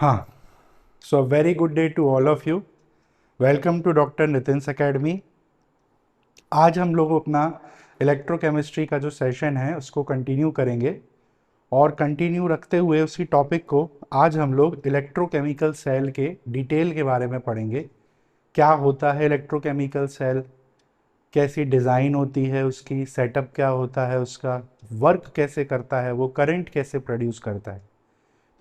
हाँ, so very good day to all of you. Welcome to doctor Nitin's academy. आज हम लोग अपना इलेक्ट्रोकेमिस्ट्री का जो सेशन है उसको कंटिन्यू करेंगे और कंटिन्यू रखते हुए उसी टॉपिक को आज हम लोग इलेक्ट्रोकेमिकल सेल के डिटेल के बारे में पढ़ेंगे। क्या होता है इलेक्ट्रोकेमिकल सेल, कैसी डिज़ाइन होती है उसकी, सेटअप क्या होता है उसका, वर्क कैसे करता है, वो करंट कैसे प्रोड्यूस करता है।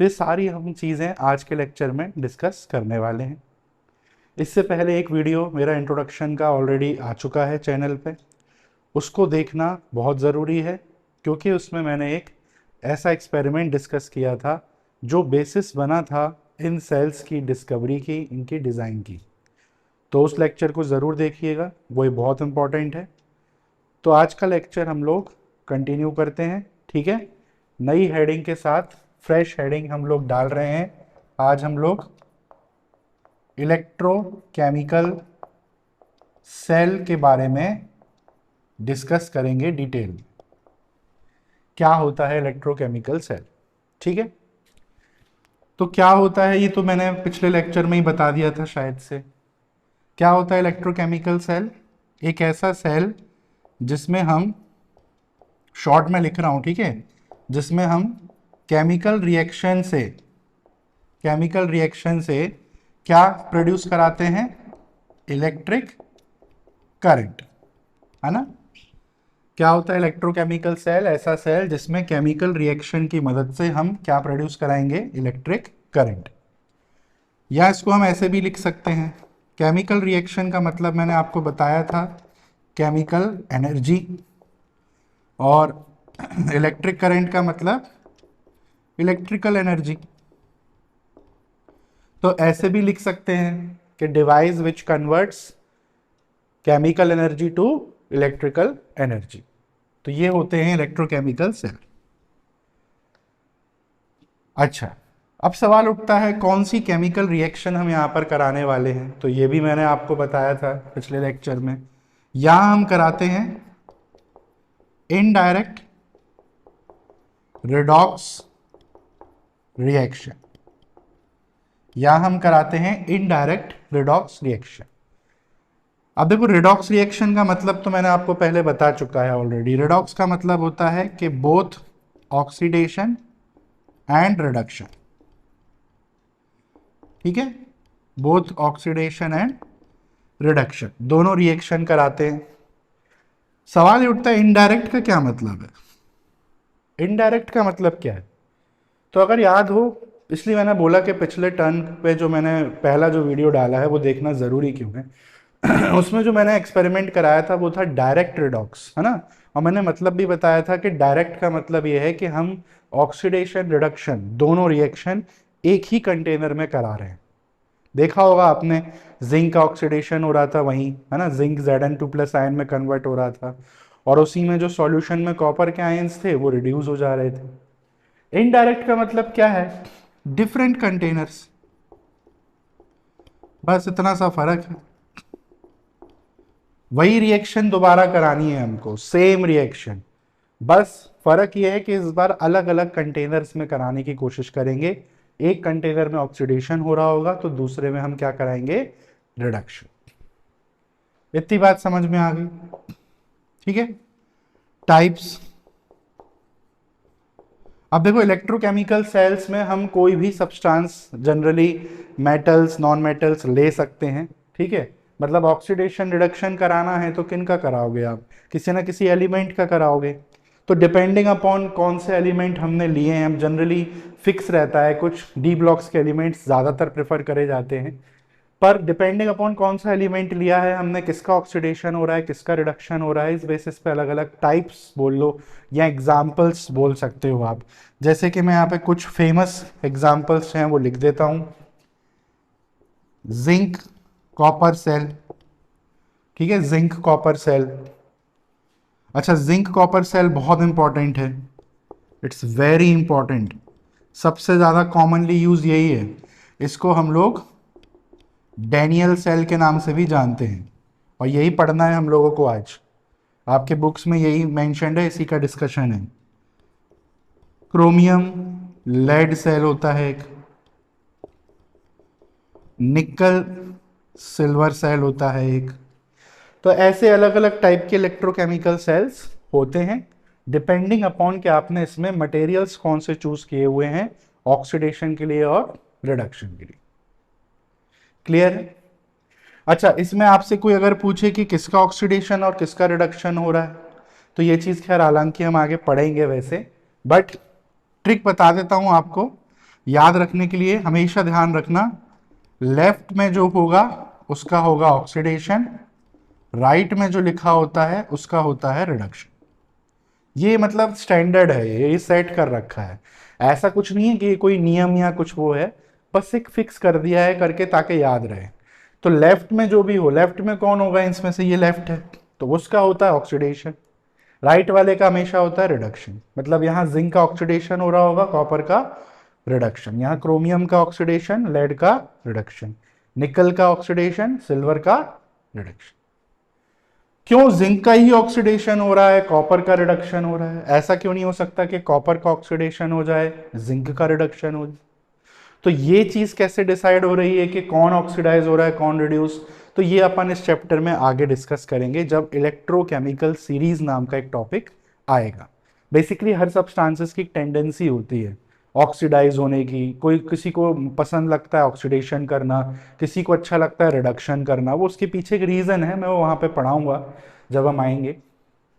तो ये सारी हम चीज़ें आज के लेक्चर में डिस्कस करने वाले हैं। इससे पहले एक वीडियो मेरा इंट्रोडक्शन का ऑलरेडी आ चुका है चैनल पे, उसको देखना बहुत ज़रूरी है क्योंकि उसमें मैंने एक ऐसा एक्सपेरिमेंट डिस्कस किया था जो बेसिस बना था इन सेल्स की डिस्कवरी की, इनकी डिज़ाइन की। तो उस लेक्चर को ज़रूर देखिएगा, वो बहुत इम्पॉर्टेंट है। तो आज का लेक्चर हम लोग कंटिन्यू करते हैं, ठीक है। नई हेडिंग के साथ फ्रेश हेडिंग हम लोग डाल रहे हैं। आज हम लोग इलेक्ट्रोकेमिकल सेल के बारे में डिस्कस करेंगे डिटेल में। क्या होता है इलेक्ट्रोकेमिकल सेल, ठीक है। तो क्या होता है ये तो मैंने पिछले लेक्चर में ही बता दिया था शायद से। क्या होता है इलेक्ट्रोकेमिकल सेल? एक ऐसा सेल जिसमें हम, शॉर्ट में लिख रहा हूं, ठीक है, जिसमें हम केमिकल रिएक्शन से क्या प्रोड्यूस कराते हैं? इलेक्ट्रिक करंट, है ना। क्या होता है इलेक्ट्रोकेमिकल सेल? ऐसा सेल जिसमें केमिकल रिएक्शन की मदद से हम क्या प्रोड्यूस कराएंगे? Electric current. या इसको हम ऐसे भी लिख सकते हैं, केमिकल रिएक्शन का मतलब मैंने आपको बताया था केमिकल एनर्जी, और इलेक्ट्रिक करंट का मतलब इलेक्ट्रिकल एनर्जी। तो ऐसे भी लिख सकते हैं कि device which converts chemical energy to electrical energy. तो ये होते हैं इलेक्ट्रोकेमिकल सेल। अच्छा, अब सवाल उठता है कौन सी केमिकल रिएक्शन हम यहाँ पर कराने वाले हैं। तो ये भी मैंने आपको बताया था पिछले लेक्चर में। यहाँ हम कराते हैं इनडायरेक्ट रिडॉक्स रिएक्शन। यहाँ हम कराते हैं इनडायरेक्ट रिडॉक्स रिएक्शन। अब देखो, रिडॉक्स रिएक्शन का मतलब तो मैंने आपको पहले बता चुका है ऑलरेडी। रिडॉक्स का मतलब होता है कि बोथ ऑक्सीडेशन एंड रिडक्शन, ठीक है। बोथ ऑक्सीडेशन एंड रिडक्शन दोनों रिएक्शन कराते हैं। सवाल ये उठता है इनडायरेक्ट का क्या मतलब है? इनडायरेक्ट का मतलब क्या है? तो अगर याद हो, इसलिए मैंने बोला कि पिछले टर्न पे जो मैंने पहला जो वीडियो डाला है वो देखना ज़रूरी क्यों है। उसमें जो मैंने एक्सपेरिमेंट कराया था वो था डायरेक्ट रिडॉक्स, है ना। और मैंने मतलब भी बताया था कि डायरेक्ट का मतलब ये है कि हम ऑक्सीडेशन रिडक्शन दोनों रिएक्शन एक ही कंटेनर में करा रहे हैं। देखा होगा आपने, जिंक का ऑक्सीडेशन हो रहा था वहीं, है ना, जिंक Zn2+ आयन में कन्वर्ट हो रहा था, और उसी में जो सॉल्यूशन में कॉपर के आयंस थे वो रिड्यूस हो जा रहे थे। इनडायरेक्ट का मतलब क्या है? डिफरेंट कंटेनर्स, बस इतना सा फर्क है। वही रिएक्शन दोबारा करानी है हमको, सेम रिएक्शन, बस फर्क ये है कि इस बार अलग अलग कंटेनर्स में कराने की कोशिश करेंगे। एक कंटेनर में ऑक्सीडेशन हो रहा होगा तो दूसरे में हम क्या कराएंगे? रिडक्शन। इतनी बात समझ में आ गई, ठीक है। टाइप्स। अब देखो, इलेक्ट्रोकेमिकल सेल्स में हम कोई भी substance, generally metals, non metals ले सकते हैं, ठीक है। मतलब ऑक्सीडेशन रिडक्शन कराना है तो किन का कराओगे आप? किसी ना किसी एलिमेंट का कराओगे। तो डिपेंडिंग अपॉन कौन से एलिमेंट हमने लिए हैं, हम जनरली फिक्स रहता है, कुछ डी ब्लॉक्स के एलिमेंट्स ज़्यादातर प्रेफर करे जाते हैं। पर डिपेंडिंग अपॉन कौन सा एलिमेंट लिया है हमने, किसका ऑक्सीडेशन हो रहा है, किसका रिडक्शन हो रहा है, इस बेसिस पे अलग अलग टाइप्स बोल लो या एग्जाम्पल्स बोल सकते हो आप। जैसे कि मैं यहाँ पे कुछ फेमस एग्जाम्पल्स हैं वो लिख देता हूँ। जिंक कॉपर सेल, ठीक है, जिंक कॉपर सेल। अच्छा, जिंक कॉपर सेल बहुत इंपॉर्टेंट है, इट्स वेरी इंपॉर्टेंट। सबसे ज़्यादा कॉमनली यूज यही है। इसको हम लोग डैनियल सेल के नाम से भी जानते हैं, और यही पढ़ना है हम लोगों को आज। आपके बुक्स में यही मेंशन्ड है, इसी का डिस्कशन है। क्रोमियम लेड सेल होता है एक, निकल सिल्वर सेल होता है एक। तो ऐसे अलग अलग टाइप के इलेक्ट्रोकेमिकल सेल्स होते हैं, डिपेंडिंग अपॉन कि आपने इसमें मटेरियल्स कौन से चूज किए हुए हैं ऑक्सीडेशन के लिए और रिडक्शन के लिए। क्लियर है? अच्छा, इसमें आपसे कोई अगर पूछे कि किसका ऑक्सीडेशन और किसका रिडक्शन हो रहा है, तो ये चीज खैर हालांकि हम आगे पढ़ेंगे वैसे, बट ट्रिक बता देता हूं आपको याद रखने के लिए। हमेशा ध्यान रखना, लेफ्ट में जो होगा उसका होगा ऑक्सीडेशन, राइट में जो लिखा होता है उसका होता है रिडक्शन। ये मतलब स्टैंडर्ड है, ये सेट कर रखा है। ऐसा कुछ नहीं है कि कोई नियम या कुछ वो है, बस एक फिक्स कर दिया है करके ताकि याद रहे। तो लेफ्ट में जो भी हो, लेफ्ट में कौन होगा इसमें से, ये लेफ्ट है तो उसका होता है ऑक्सीडेशन, राइट वाले का हमेशा होता है रिडक्शन। मतलब यहाँ जिंक का ऑक्सीडेशन हो रहा होगा, कॉपर का रिडक्शन, यहाँ क्रोमियम का ऑक्सीडेशन, लेड का रिडक्शन, निकल का ऑक्सीडेशन, सिल्वर का रिडक्शन। क्यों जिंक का ही ऑक्सीडेशन हो रहा है, कॉपर का रिडक्शन हो रहा है? ऐसा क्यों नहीं हो सकता कि कॉपर का ऑक्सीडेशन हो जाए, जिंक का रिडक्शन हो जाए? तो ये चीज कैसे डिसाइड हो रही है कि कौन ऑक्सीडाइज हो रहा है कौन रिड्यूस? तो ये अपन इस चैप्टर में आगे डिस्कस करेंगे जब इलेक्ट्रोकेमिकल सीरीज नाम का एक टॉपिक आएगा। बेसिकली हर सब्सटेंसेस की टेंडेंसी होती है ऑक्सीडाइज होने की। कोई किसी को पसंद लगता है ऑक्सीडेशन करना, किसी को अच्छा लगता है रिडक्शन करना, वो उसके पीछे एक रीजन है, मैं वो वहां पे पढ़ाऊंगा जब हम आएंगे।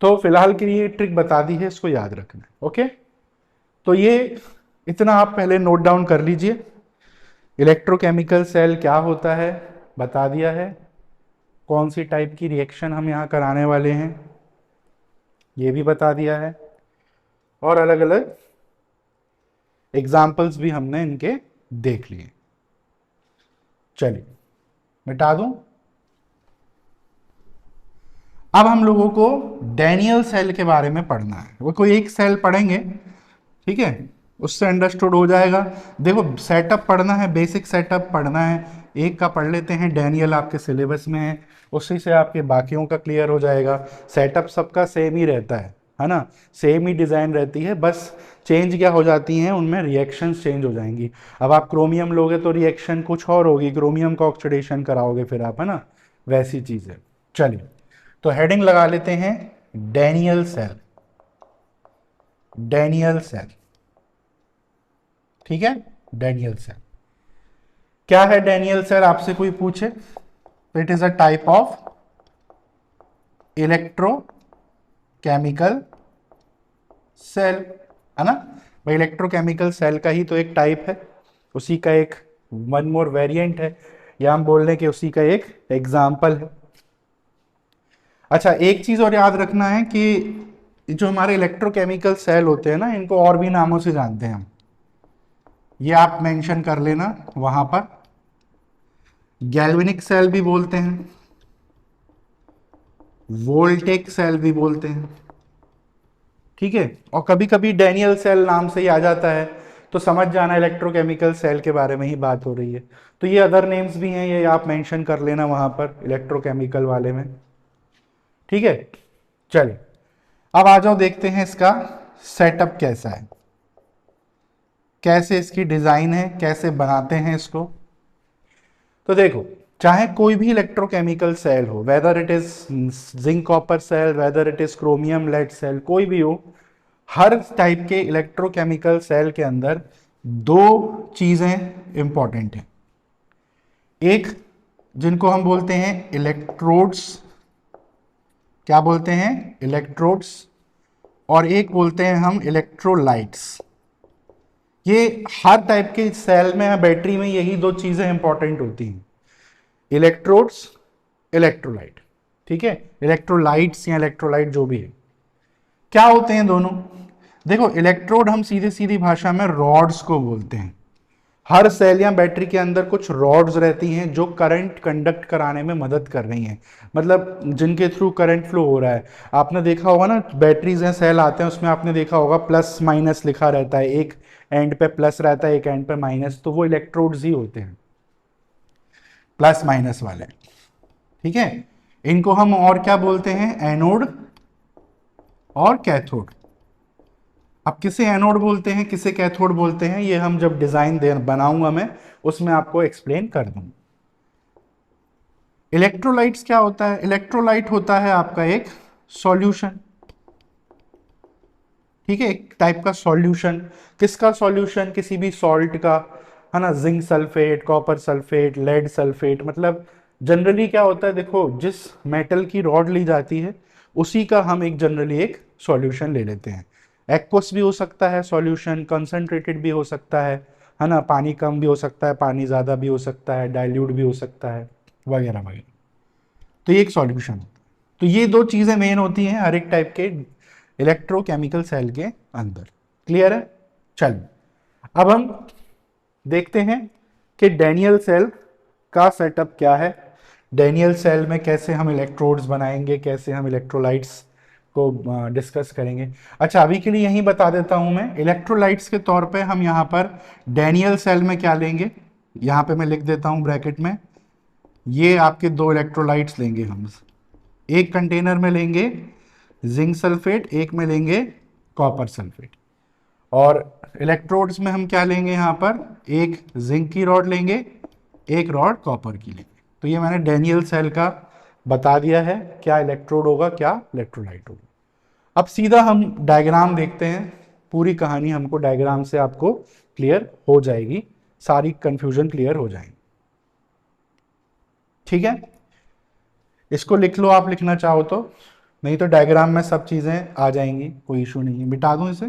तो फिलहाल के लिए ट्रिक बता दी है, इसको याद रखना है। ओके, तो ये इतना आप पहले नोट डाउन कर लीजिए। इलेक्ट्रोकेमिकल सेल क्या होता है बता दिया है, कौन सी टाइप की रिएक्शन हम यहाँ कराने वाले हैं ये भी बता दिया है, और अलग अलग एग्जाम्पल्स भी हमने इनके देख लिए। चलिए मिटा दूं। अब हम लोगों को डैनियल सेल के बारे में पढ़ना है। वो कोई एक सेल पढ़ेंगे, ठीक है, उससे अंडरस्टूड हो जाएगा। देखो सेटअप पढ़ना है, बेसिक सेटअप पढ़ना है, एक का पढ़ लेते हैं, डैनियल आपके सिलेबस में है, उसी से आपके बाकियों का क्लियर हो जाएगा। सेटअप सबका सेम ही रहता है ना, सेम ही डिज़ाइन रहती है, बस चेंज क्या हो जाती हैं उनमें, रिएक्शंस चेंज हो जाएंगी। अब आप क्रोमियम लोगे तो रिएक्शन कुछ और होगी, क्रोमियम का ऑक्सीडेशन कराओगे फिर आप, है ना, वैसी चीज़ है। चलिए तो हेडिंग लगा लेते हैं, डैनियल सेल। डैनियल सेल, ठीक है, डैनियल सेल क्या है? डैनियल सेल आपसे कोई पूछे तो it is a type of electrochemical cell, है ना भाई। इलेक्ट्रोकेमिकल सेल का ही तो एक टाइप है, उसी का एक वन मोर वेरिएंट है, या हम बोल रहे हैं कि उसी का एक एग्जाम्पल है। अच्छा, एक चीज और याद रखना है कि जो हमारे इलेक्ट्रोकेमिकल सेल होते हैं ना, इनको और भी नामों से जानते हैं हम, ये आप मेंशन कर लेना वहां पर। गैल्वेनिक सेल भी बोलते हैं, वोल्टेक सेल भी बोलते हैं, ठीक है, और कभी कभी डैनियल सेल नाम से ही आ जाता है, तो समझ जाना इलेक्ट्रोकेमिकल सेल के बारे में ही बात हो रही है। तो ये अदर नेम्स भी हैं, ये आप मेंशन कर लेना वहां पर इलेक्ट्रोकेमिकल वाले में, ठीक है। चलिए अब आ जाओ, देखते हैं इसका सेटअप कैसा है, कैसे इसकी डिजाइन है, कैसे बनाते हैं इसको। तो देखो, चाहे कोई भी इलेक्ट्रोकेमिकल सेल हो, whether it is zinc copper cell, whether it is chromium lead cell, कोई भी हो, हर टाइप के इलेक्ट्रोकेमिकल सेल के अंदर दो चीजें इंपॉर्टेंट हैं। एक जिनको हम बोलते हैं इलेक्ट्रोड्स, क्या बोलते हैं, इलेक्ट्रोड्स, और एक बोलते हैं हम इलेक्ट्रोलाइट्स। ये हर टाइप के सेल में या बैटरी में यही दो चीजें इंपॉर्टेंट होती हैं, इलेक्ट्रोड्स, इलेक्ट्रोलाइट, ठीक है। इलेक्ट्रोलाइट्स या इलेक्ट्रोलाइट जो भी है, क्या होते हैं दोनों? देखो, इलेक्ट्रोड हम सीधी सीधी भाषा में रॉड्स को बोलते हैं। हर सेल या बैटरी के अंदर कुछ रॉड्स रहती हैं जो करंट कंडक्ट कराने में मदद कर रही हैं, मतलब जिनके थ्रू करंट फ्लो हो रहा है। आपने देखा होगा ना, बैटरीज हैं, सेल आते हैं, उसमें आपने देखा होगा प्लस माइनस लिखा रहता है, एक एंड पे प्लस रहता है, एक एंड पे माइनस, तो वो इलेक्ट्रोड्स ही होते हैं, प्लस माइनस वाले, ठीक है। इनको हम और क्या बोलते हैं, एनोड और कैथोड। अब किसे एनोड बोलते हैं, किसे कैथोड बोलते हैं, ये हम जब डिजाइन दे बनाऊंगा मैं, उसमें आपको एक्सप्लेन कर दूंगा, इलेक्ट्रोलाइट्स क्या होता है? इलेक्ट्रोलाइट होता है आपका एक सॉल्यूशन, ठीक है, एक टाइप का सॉल्यूशन। किसका सॉल्यूशन? किसी भी सॉल्ट का, है ना, zinc sulphate, copper sulphate, lead sulphate. मतलब जनरली क्या होता है, देखो, जिस मेटल की रॉड ली जाती है उसी का हम एक जनरली एक सॉल्यूशन ले लेते हैं। एक्वस भी हो सकता है सॉल्यूशन, कंसंट्रेटेड भी हो सकता है ना, पानी कम भी हो सकता है, पानी ज़्यादा भी हो सकता है, डाइल्यूट भी हो सकता है, वगैरह वगैरह। तो ये एक सॉल्यूशन होता है। तो ये दो चीज़ें मेन होती हैं हर एक टाइप के इलेक्ट्रोकेमिकल सेल के अंदर। क्लियर है? चलिए अब हम देखते हैं कि डैनियल सेल का सेटअप क्या है। डैनियल सेल में कैसे हम इलेक्ट्रोड्स बनाएंगे, कैसे हम इलेक्ट्रोलाइट्स को डिस्कस करेंगे। अच्छा, अभी के लिए यही बता देता हूं मैं, इलेक्ट्रोलाइट्स के तौर पे हम यहाँ पर डैनियल सेल में क्या लेंगे, यहाँ पे मैं लिख देता हूं ब्रैकेट में, ये आपके दो इलेक्ट्रोलाइट्स लेंगे हम। एक कंटेनर में लेंगे जिंक सल्फेट, एक में लेंगे कॉपर सल्फेट। और इलेक्ट्रोड्स में हम क्या लेंगे, यहाँ पर एक जिंक की रॉड लेंगे, एक रॉड कॉपर की लेंगे। तो ये मैंने डैनियल सेल का बता दिया है, क्या इलेक्ट्रोड होगा, क्या इलेक्ट्रोलाइट होगा। अब सीधा हम डायग्राम देखते हैं, पूरी कहानी हमको डायग्राम से आपको क्लियर हो जाएगी, सारी कंफ्यूजन क्लियर हो जाएगी। ठीक है, इसको लिख लो आप, लिखना चाहो तो, नहीं तो डायग्राम में सब चीज़ें आ जाएंगी, कोई इशू नहीं है। मिटा दूं इसे,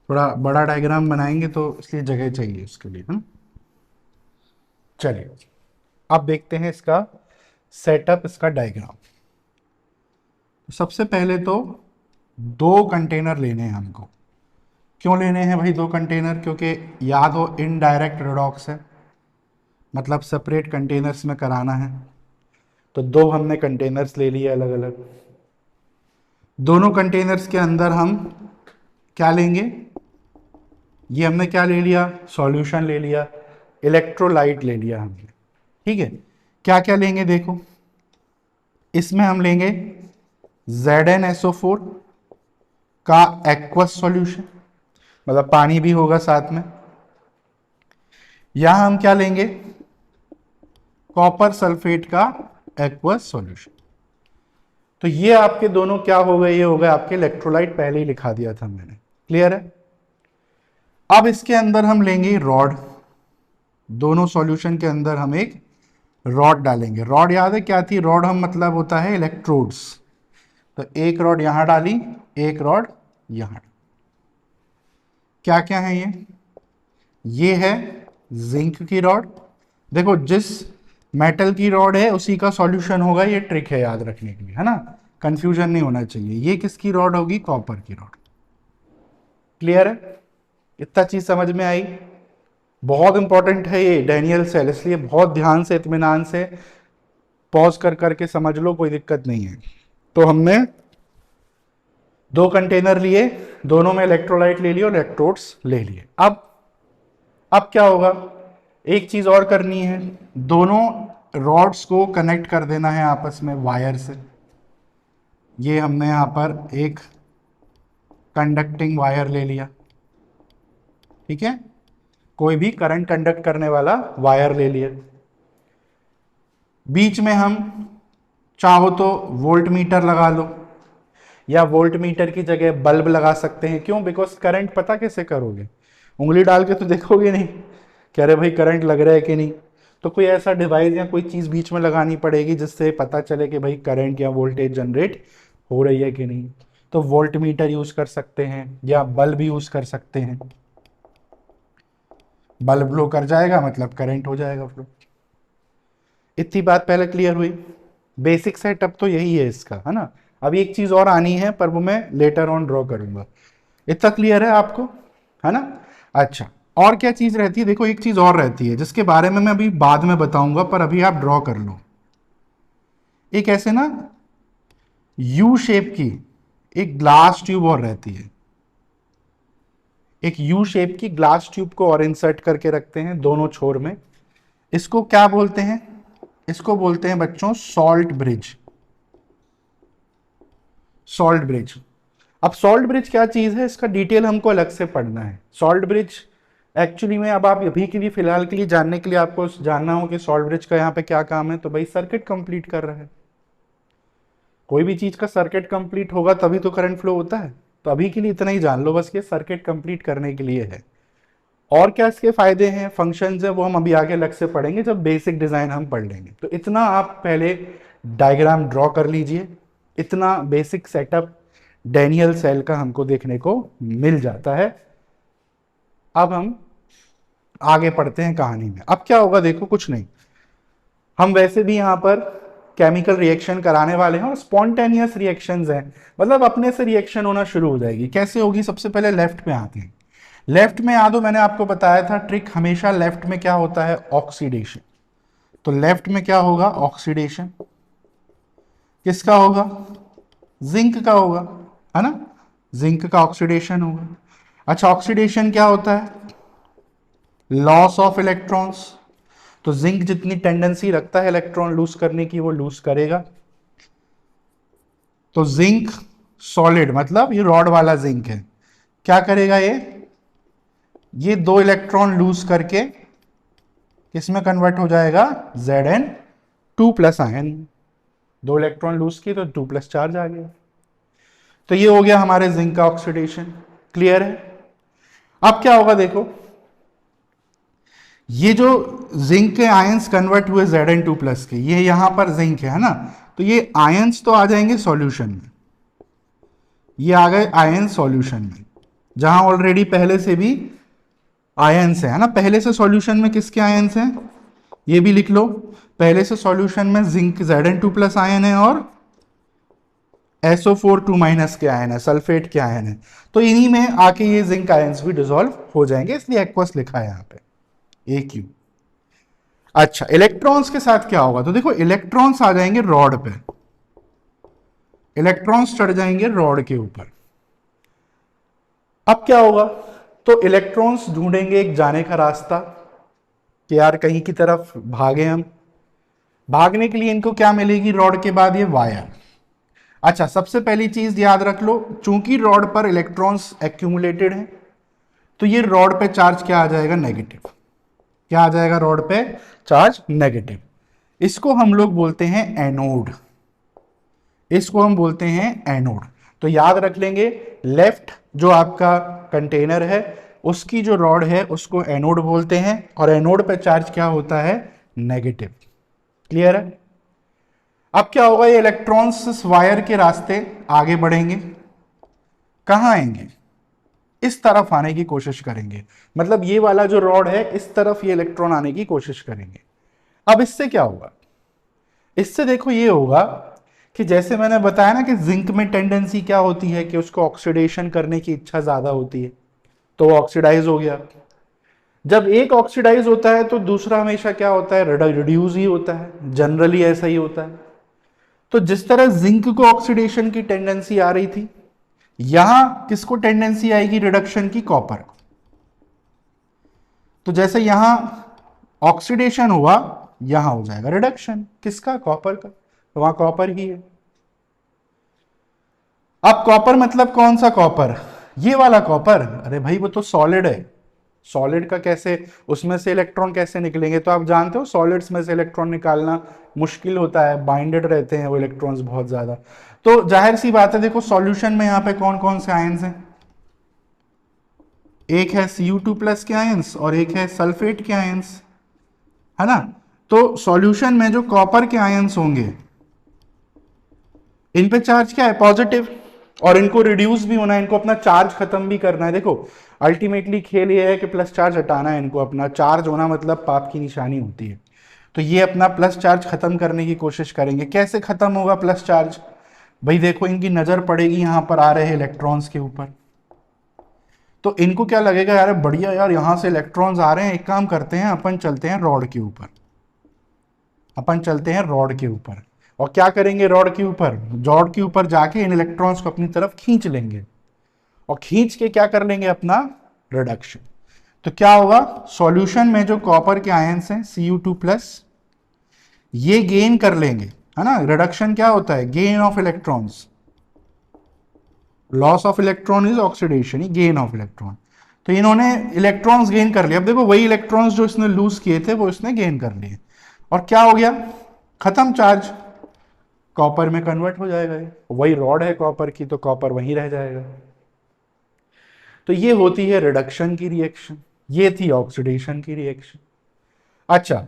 थोड़ा बड़ा डायग्राम बनाएंगे तो इसलिए जगह चाहिए उसके लिए, है ना। चलिए अब देखते हैं इसका सेटअप, इसका डायग्राम। सबसे पहले तो दो कंटेनर लेने हैं हमको। क्यों लेने हैं भाई दो कंटेनर? क्योंकि याद हो इनडायरेक्ट रेडॉक्स है, मतलब सेपरेट कंटेनर्स में कराना है। तो दो हमने कंटेनर्स ले लिए अलग अलग। दोनों कंटेनर्स के अंदर हम क्या लेंगे, ये हमने क्या ले लिया, सॉल्यूशन ले लिया, इलेक्ट्रोलाइट ले लिया हमने। ठीक है, क्या क्या लेंगे देखो, इसमें हम लेंगे ZnSO4 का एक्वस सॉल्यूशन, मतलब पानी भी होगा साथ में। यहां हम क्या लेंगे, कॉपर सल्फेट का एक्वस सॉल्यूशन। तो ये आपके दोनों क्या हो गए, ये हो गए आपके इलेक्ट्रोलाइट, पहले ही लिखा दिया था मैंने। क्लियर है? अब इसके अंदर हम लेंगे रॉड, दोनों सॉल्यूशन के अंदर हम एक रॉड डालेंगे। रॉड याद है क्या थी, रॉड हम मतलब होता है इलेक्ट्रोड्स। तो एक रॉड यहां डाली, एक रॉड यहां। क्या क्या है ये है जिंक की रॉड। देखो जिस मेटल की रॉड है उसी का सॉल्यूशन होगा, ये ट्रिक है याद रखने के लिए, है ना, कंफ्यूजन नहीं होना चाहिए। ये किसकी रॉड होगी, कॉपर की रॉड। क्लियर है? इतना चीज समझ में आई? बहुत इंपॉर्टेंट है ये डैनियल सेल, इसलिए बहुत ध्यान से इत्मीनान से पॉज कर करके समझ लो, कोई दिक्कत नहीं है। तो हमने दो कंटेनर लिए, दोनों में इलेक्ट्रोलाइट ले लिए और इलेक्ट्रोड्स ले लिए। अब क्या होगा, एक चीज और करनी है, दोनों रॉड्स को कनेक्ट कर देना है आपस में वायर से। ये हमने यहां पर एक कंडक्टिंग वायर ले लिया, ठीक है, कोई भी करंट कंडक्ट करने वाला वायर ले लिया। बीच में हम चाहो तो वोल्ट मीटर लगा लो, या वोल्ट मीटर की जगह बल्ब लगा सकते हैं। क्यों? बिकॉज करंट पता कैसे करोगे, उंगली डाल के तो देखोगे नहीं कि अरे भाई करंट लग रहा है कि नहीं। तो कोई ऐसा डिवाइस या कोई चीज़ बीच में लगानी पड़ेगी जिससे पता चले कि भाई करंट या वोल्टेज जनरेट हो रही है कि नहीं। तो वोल्ट मीटर यूज कर सकते हैं या बल्ब यूज कर सकते हैं। बल्ब ग्लो कर जाएगा मतलब करंट हो जाएगा फ्लो। इतनी बात पहले क्लियर हुई। बेसिक सेटअप तो यही है इसका, है ना। अभी एक चीज और आनी है पर वो मैं लेटर ऑन ड्रॉ करूंगा। इतना क्लियर है आपको, है ना। अच्छा, और क्या चीज रहती है, देखो एक चीज और रहती है जिसके बारे में मैं अभी बाद में बताऊंगा, पर अभी आप ड्रॉ कर लो। एक ऐसे ना यू शेप की एक ग्लास ट्यूब और रहती है, एक यू शेप की ग्लास ट्यूब को और इंसर्ट करके रखते हैं दोनों छोर में। इसको क्या बोलते हैं, इसको बोलते हैं बच्चों सॉल्ट ब्रिज। Salt bridge. अब सॉल्ट ब्रिज क्या चीज है, इसका डिटेल हमको अलग से पढ़ना है। सॉल्ट ब्रिज एक्चुअली में अब आप अभी के लिए फिलहाल के लिए जानने के लिए आपको जानना हो कि सॉल्ट ब्रिज का यहाँ पे क्या काम है, तो भाई सर्किट कंप्लीट कर रहा है। कोई भी चीज का सर्किट कंप्लीट होगा तभी तो करंट फ्लो होता है। तो अभी के लिए इतना ही जान लो बस कि सर्किट कंप्लीट करने के लिए है। और क्या इसके फायदे हैं, फंक्शंस है, वो हम अभी आगे अलग से पढ़ेंगे जब बेसिक डिजाइन हम पढ़ लेंगे। तो इतना आप पहले डायग्राम ड्रॉ कर लीजिए। इतना बेसिक सेटअप डैनियल सेल का हमको देखने को मिल जाता है। अब हम आगे पढ़ते हैं कहानी में। अब क्या होगा देखो, कुछ नहीं, हम वैसे भी यहाँ पर केमिकल रिएक्शन कराने वाले हैं और स्पॉन्टेनियस रिएक्शंस हैं, मतलब अपने से रिएक्शन होना शुरू हो जाएगी। कैसे होगी, सबसे पहले लेफ्ट में आते हैं। लेफ्ट में याद हो मैंने आपको बताया था ट्रिक, हमेशा लेफ्ट में क्या होता है, ऑक्सीडेशन। तो लेफ्ट में क्या होगा, ऑक्सीडेशन। किसका होगा, जिंक का होगा, है ना, जिंक का ऑक्सीडेशन होगा। अच्छा, ऑक्सीडेशन क्या होता है, लॉस ऑफ इलेक्ट्रॉन्स। तो जिंक जितनी टेंडेंसी रखता है इलेक्ट्रॉन लूज करने की, वो लूज करेगा। तो जिंक सॉलिड, मतलब ये रॉड वाला जिंक है, क्या करेगा, ये 2 इलेक्ट्रॉन लूज करके किसमें कन्वर्ट हो जाएगा, Zn2 plus ion. 2 electron lose किए तो 2 प्लस चार्ज आ गया। तो ये हो गया हमारे जिंक का ऑक्सीडेशन। क्लियर है। अब क्या होगा देखो, ये जो जिंक के आयंस कन्वर्ट हुए Zn2 प्लस के, ये यहां पर जिंक है ना, तो ये आयंस तो आ जाएंगे सॉल्यूशन में। ये आ गए आयन सॉल्यूशन में, जहां ऑलरेडी पहले से भी आयंस है ना। पहले से सॉल्यूशन में किसके आयंस हैं, ये भी लिख लो। पहले से सॉल्यूशन में जिंक Zn2 प्लस आयन है और SO4 2 माइनस के आयन है, सल्फेट के आयन है। तो इन्हीं में आके ये जिंक आयंस भी डिसॉल्व हो जाएंगे, इसलिए एक्वस लिखा है यहां पे, AQ। अच्छा, इलेक्ट्रॉन्स के साथ क्या होगा, तो देखो इलेक्ट्रॉन्स आ जाएंगे रॉड पे, इलेक्ट्रॉन्स चढ़ जाएंगे रॉड के ऊपर। अब क्या होगा, तो इलेक्ट्रॉन्स ढूंढेंगे एक जाने का रास्ता कि यार कहीं की तरफ भागे हम। भागने के लिए इनको क्या मिलेगी रॉड के बाद, ये वायर। अच्छा, सबसे पहली चीज याद रख लो, चूंकि रॉड पर इलेक्ट्रॉन्स एक्यूमुलेटेड हैं, तो ये रॉड पे चार्ज क्या आ जाएगा, नेगेटिव। क्या आ जाएगा रॉड पे, चार्ज नेगेटिव। इसको हम लोग बोलते हैं एनोड, इसको हम बोलते हैं एनोड। तो याद रख लेंगे, लेफ्ट जो आपका कंटेनर है उसकी जो रॉड है उसको एनोड बोलते हैं, और एनोड पे चार्ज क्या होता है, नेगेटिव। क्लियर है। अब क्या होगा, ये इलेक्ट्रॉन्स इस वायर के रास्ते आगे बढ़ेंगे, कहां आएंगे, इस तरफ आने की कोशिश करेंगे। मतलब ये वाला जो रॉड है इस तरफ ये इलेक्ट्रॉन आने की कोशिश करेंगे। अब इससे क्या होगा, इससे देखो ये होगा कि जैसे मैंने बताया ना कि जिंक में टेंडेंसी क्या होती है कि उसको ऑक्सीडेशन करने की इच्छा ज्यादा होती है, तो वो ऑक्सीडाइज हो गया। जब एक ऑक्सीडाइज होता है तो दूसरा हमेशा क्या होता है, रिड्यूस ही होता है, जनरली ऐसा ही होता है। तो जिस तरह जिंक को ऑक्सीडेशन की टेंडेंसी आ रही थी, यहां किसको टेंडेंसी आएगी, रिडक्शन की, कॉपर। तो जैसे यहां ऑक्सीडेशन हुआ, यहां हो जाएगा रिडक्शन, किसका, कॉपर का। तो वहां कॉपर ही है। अब कॉपर मतलब कौन सा कॉपर, ये वाला कॉपर। अरे भाई वो तो सॉलिड है, सॉलिड का कैसे, उसमें से इलेक्ट्रॉन कैसे निकलेंगे, तो आप जानते हो सॉलिड्स में से इलेक्ट्रॉन निकालना मुश्किल होता है, बाइंडेड रहते हैं वो इलेक्ट्रॉन्स बहुत ज्यादा। तो जाहिर सी बात है, देखो सॉल्यूशन में यहां पे कौन कौन से आयंस हैं, एक है Cu2 प्लस के आयंस और एक है सल्फेट के आयंस, है ना। तो सॉल्यूशन में जो कॉपर के आयंस होंगे, इन पे चार्ज क्या है, पॉजिटिव, और इनको रिड्यूस भी होना है, इनको अपना चार्ज खत्म भी करना है। देखो अल्टीमेटली खेल ये है कि प्लस चार्ज हटाना है इनको, अपना चार्ज होना मतलब पाप की निशानी होती है। तो ये अपना प्लस चार्ज खत्म करने की कोशिश करेंगे। कैसे खत्म होगा प्लस चार्ज, भाई देखो इनकी नजर पड़ेगी यहां पर आ रहे इलेक्ट्रॉन्स के ऊपर, तो इनको क्या लगेगा, यार बढ़िया यार यहां से इलेक्ट्रॉन्स आ रहे हैं, एक काम करते हैं अपन चलते हैं रॉड के ऊपर, अपन चलते हैं रॉड के ऊपर। और क्या करेंगे, रॉड के ऊपर, रॉड के ऊपर जाके इन इलेक्ट्रॉन्स को अपनी तरफ खींच लेंगे, और खींच के क्या कर लेंगे, अपना रिडक्शन। तो क्या होगा, सॉल्यूशन में जो कॉपर के आयंस हैं Cu2 प्लस, ये गेन कर लेंगे, है ना। रिडक्शन क्या होता है, gain of electrons, loss of electron is oxidation, gain of electron. तो इन्होंने इलेक्ट्रॉन्स गेन कर लिया। अब देखो वही इलेक्ट्रॉन्स जो इसने लूज किए थे वो इसने गेन कर लिए, और क्या हो गया, खत्म चार्ज, कॉपर में कन्वर्ट हो जाएगा। ये वही रॉड है कॉपर की, तो कॉपर वहीं रह जाएगा। तो ये होती है रिडक्शन की रिएक्शन, ये थी ऑक्सीडेशन की रिएक्शन। अच्छा,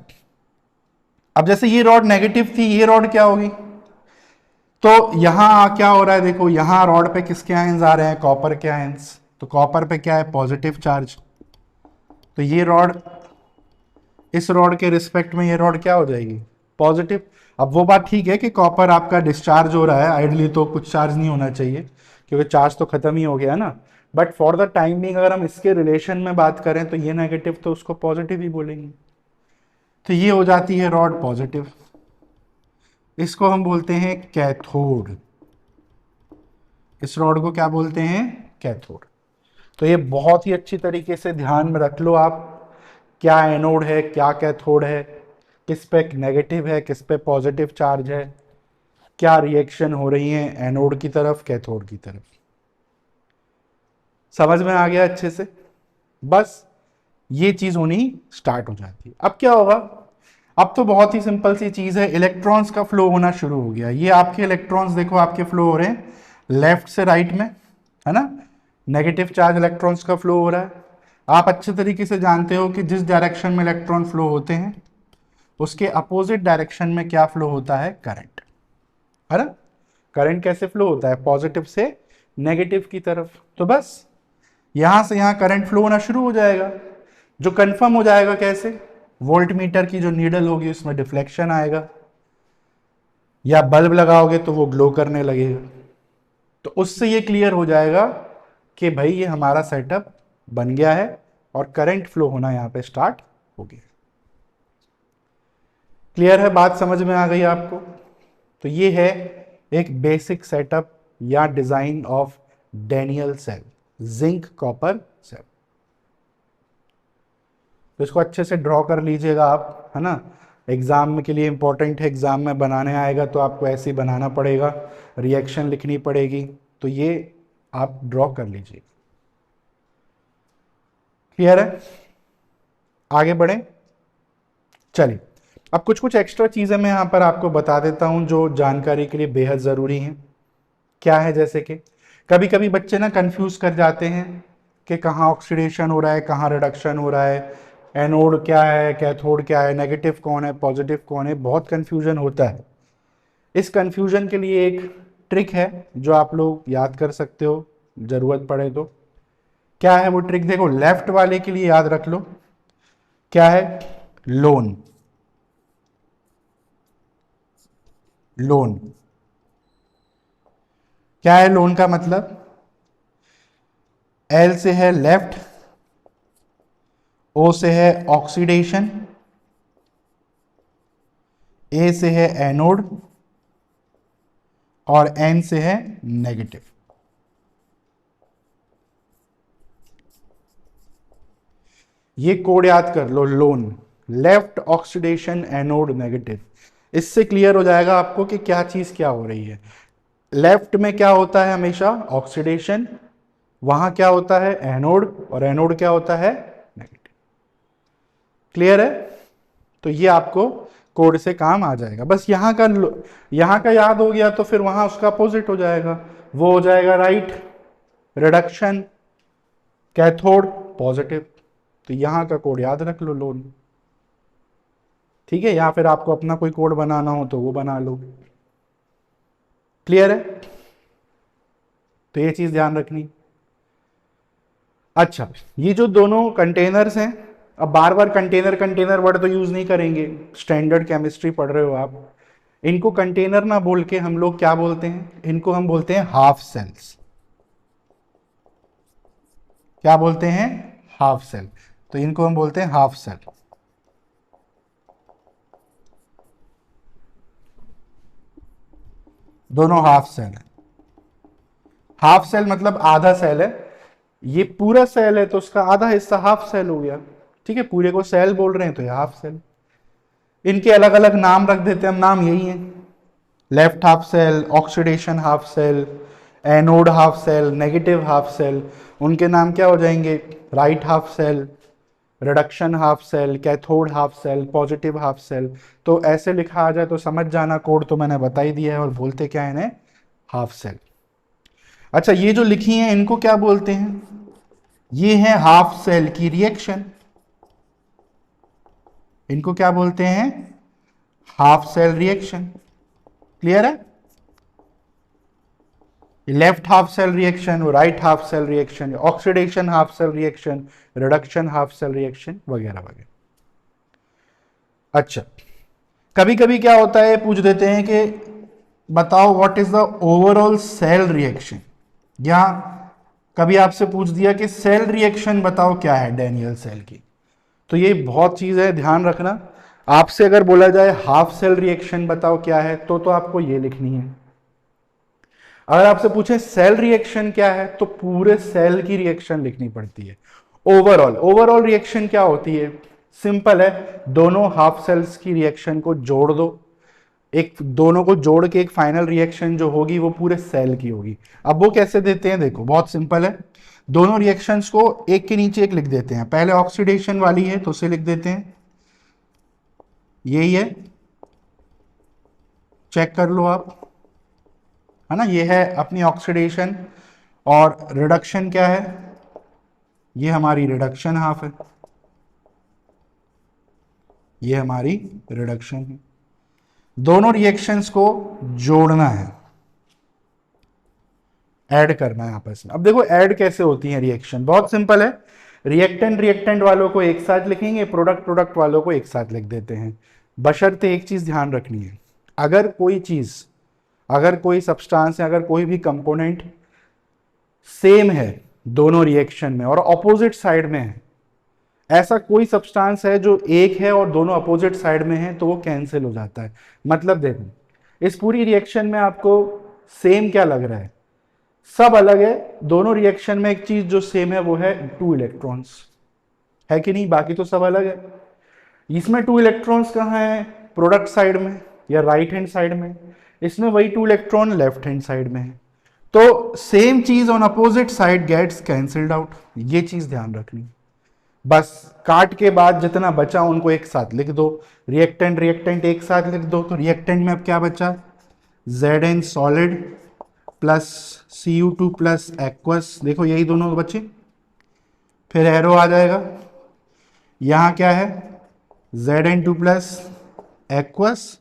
अब जैसे ये रॉड नेगेटिव थी, ये रॉड क्या होगी, तो यहां क्या हो रहा है, देखो यहां रॉड पे किसके आयंस आ रहे हैं, कॉपर के आयंस। तो कॉपर पे क्या है, पॉजिटिव चार्ज। तो ये रॉड, इस रॉड के रिस्पेक्ट में ये रॉड क्या हो जाएगी, पॉजिटिव। अब वो बात ठीक है कि कॉपर आपका डिस्चार्ज हो रहा है, आइडली तो कुछ चार्ज नहीं होना चाहिए क्योंकि चार्ज तो खत्म ही हो गया ना। But for the time being अगर हम इसके रिलेशन में बात करें तो ये नेगेटिव, तो उसको पॉजिटिव ही बोलेंगे। तो ये हो जाती है रॉड पॉजिटिव, इसको हम बोलते हैं कैथोड। इस रॉड को क्या बोलते हैं, कैथोड। तो ये बहुत ही अच्छी तरीके से ध्यान में रख लो आप, क्या एनोड है क्या कैथोड है, किस पे नेगेटिव है किस पे पॉजिटिव चार्ज है, क्या रिएक्शन हो रही है एनोड की तरफ कैथोड की तरफ। समझ में आ गया अच्छे से, बस ये चीज होनी स्टार्ट हो जाती है। अब क्या होगा, अब तो बहुत ही सिंपल सी चीज है, इलेक्ट्रॉन्स का फ्लो होना शुरू हो गया। ये आपके इलेक्ट्रॉन्स देखो आपके फ्लो हो रहे हैं लेफ्ट से राइट में, है ना, नेगेटिव चार्ज इलेक्ट्रॉन्स का फ्लो हो रहा है। आप अच्छे तरीके से जानते हो कि जिस डायरेक्शन में इलेक्ट्रॉन फ्लो होते हैं उसके अपोजिट डायरेक्शन में क्या फ्लो होता है, करंट, है ना। करंट कैसे फ्लो होता है, पॉजिटिव से नेगेटिव की तरफ। तो बस यहां से यहां करंट फ्लो होना शुरू हो जाएगा, जो कंफर्म हो जाएगा कैसे, वोल्ट मीटर की जो नीडल होगी उसमें डिफ्लेक्शन आएगा, या बल्ब लगाओगे तो वो ग्लो करने लगेगा। तो उससे ये क्लियर हो जाएगा कि भाई ये हमारा सेटअप बन गया है और करंट फ्लो होना यहां पे स्टार्ट हो गया। क्लियर है बात, समझ में आ गई आपको। तो ये है एक बेसिक सेटअप या design of Daniell cell, zinc copper cell. तो इसको अच्छे से ड्रॉ कर लीजिएगा आप, है ना, एग्जाम में के लिए इंपॉर्टेंट है, एग्जाम में बनाने आएगा तो आपको ऐसे ही बनाना पड़ेगा, रिएक्शन लिखनी पड़ेगी, तो ये आप ड्रॉ कर लीजिए। क्लियर है, आगे बढ़े, चलिए। अब कुछ कुछ एक्स्ट्रा चीजें मैं यहां पर आपको बता देता हूं जो जानकारी के लिए बेहद जरूरी हैं। क्या है, जैसे कि कभी कभी बच्चे ना कंफ्यूज कर जाते हैं कि कहाँ ऑक्सीडेशन हो रहा है कहाँ रिडक्शन हो रहा है, एनोड क्या है कैथोड क्या है, नेगेटिव कौन है पॉजिटिव कौन है, बहुत कंफ्यूजन होता है। इस कंफ्यूजन के लिए एक ट्रिक है जो आप लोग याद कर सकते हो जरूरत पड़े तो। क्या है वो ट्रिक, देखो लेफ्ट वाले के लिए याद रख लो, क्या है, लोन। लोन क्या है, लोन का मतलब, एल से है लेफ्ट, ओ से है ऑक्सीडेशन, ए से है एनोड और एन से है नेगेटिव। ये कोड याद कर लो, loan, left oxidation anode negative. इससे क्लियर हो जाएगा आपको कि क्या चीज क्या हो रही है। लेफ्ट में क्या होता है हमेशा, ऑक्सीडेशन, वहां क्या होता है एनोड, और एनोड क्या होता है, नेगेटिव। क्लियर है, तो ये आपको कोड से काम आ जाएगा। बस यहां का याद हो गया तो फिर वहां उसका अपोजिट हो जाएगा, वो हो जाएगा राइट, रिडक्शन, कैथोड पॉजिटिव। तो यहां का कोड याद रख लो, लोन, ठीक है, या फिर आपको अपना कोई कोड बनाना हो तो वो बना लो। क्लियर है, तो ये चीज ध्यान रखनी। अच्छा, ये जो दोनों कंटेनर्स हैं, अब बार बार कंटेनर कंटेनर वर्ड तो यूज नहीं करेंगे, स्टैंडर्ड केमिस्ट्री पढ़ रहे हो आप। इनको कंटेनर ना बोल के हम लोग क्या बोलते हैं, इनको हम बोलते हैं हाफ सेल्स। क्या बोलते हैं, हाफ सेल। तो इनको हम बोलते हैं हाफ सेल। दोनों हाफ सेल है। हाफ सेल मतलब आधा सेल है, ये पूरा सेल है तो उसका आधा हिस्सा हाफ सेल हो गया, ठीक है, पूरे को सेल बोल रहे हैं तो ये हाफ सेल। इनके अलग अलग नाम रख देते हैं हम, नाम यही है, left half cell, oxidation half cell, anode half cell, negative half cell, उनके नाम क्या हो जाएंगे? Right half cell, reduction half cell, cathode half cell, positive half cell. तो ऐसे लिखा आ जाए तो समझ जाना, कोड तो मैंने बता ही दिया है, और बोलते क्या है इन्हें? Half cell. अच्छा, ये जो लिखी हैं इनको क्या बोलते हैं? ये है हाफ सेल की रिएक्शन। इनको क्या बोलते हैं? Half cell reaction. क्लियर है? Left half cell reaction, right half cell reaction, oxidation half cell reaction, reduction half cell reaction, वगैरह वगैरह। अच्छा, कभी कभी क्या होता है, पूछ देते हैं कि बताओ what is the overall cell reaction, या कभी आपसे पूछ दिया कि सेल रिएक्शन बताओ क्या है डैनियल सेल की। तो ये बहुत चीज है, ध्यान रखना। आपसे अगर बोला जाए हाफ सेल रिएक्शन बताओ क्या है, तो आपको ये लिखनी है। अगर आपसे पूछे सेल रिएक्शन क्या है, तो पूरे सेल की रिएक्शन लिखनी पड़ती है। ओवरऑल रिएक्शन क्या होती है? सिंपल है, दोनों हाफ सेल्स की रिएक्शन को जोड़ दो, एक दोनों को जोड़ के एक फाइनल रिएक्शन जो होगी वो पूरे सेल की होगी। अब वो कैसे देते हैं? देखो, बहुत सिंपल है। दोनों रिएक्शंस को एक के नीचे एक लिख देते हैं। पहले ऑक्सीडेशन वाली है तो उसे लिख देते हैं, यही है, चेक कर लो आप, है ना। ये है अपनी ऑक्सीडेशन। और रिडक्शन क्या है? ये हमारी रिडक्शन हाफ है, ये हमारी रिडक्शन है। दोनों रिएक्शंस को जोड़ना है, ऐड करना है आपस में। अब देखो ऐड कैसे होती है रिएक्शन, बहुत सिंपल है। रिएक्टेंट वालों को एक साथ लिखेंगे, प्रोडक्ट वालों को एक साथ लिख देते हैं। बशर्ते एक चीज ध्यान रखनी है, अगर कोई चीज, अगर कोई सब्सटेंस है, अगर कोई भी कंपोनेंट सेम है दोनों रिएक्शन में और अपोजिट साइड में है, ऐसा कोई सब्सटेंस है जो एक है और दोनों अपोजिट साइड में है, तो वो कैंसिल हो जाता है। मतलब देखो, इस पूरी रिएक्शन में आपको सेम क्या लग रहा है? सब अलग है। दोनों रिएक्शन में एक चीज जो सेम है वो है 2 इलेक्ट्रॉन्स, है कि नहीं? बाकी तो सब अलग है। इसमें 2 इलेक्ट्रॉन्स कहाँ है? प्रोडक्ट साइड में या राइट हैंड साइड में। इसमें वही 2 इलेक्ट्रॉन लेफ्ट हैंड साइड में है। तो सेम चीज on opposite side gets cancelled out, ये चीज ध्यान रखनी। बस काट के बाद जितना बचा उनको एक साथ लिख दो, रिएक्टेंट एक साथ लिख दो। तो रिएक्टेंट में अब क्या बचा? Zn solid plus Cu2 plus aqueous, देखो यही दोनों बचे। फिर एरो आ जाएगा, यहां क्या है? Zn2 प्लस एक्वस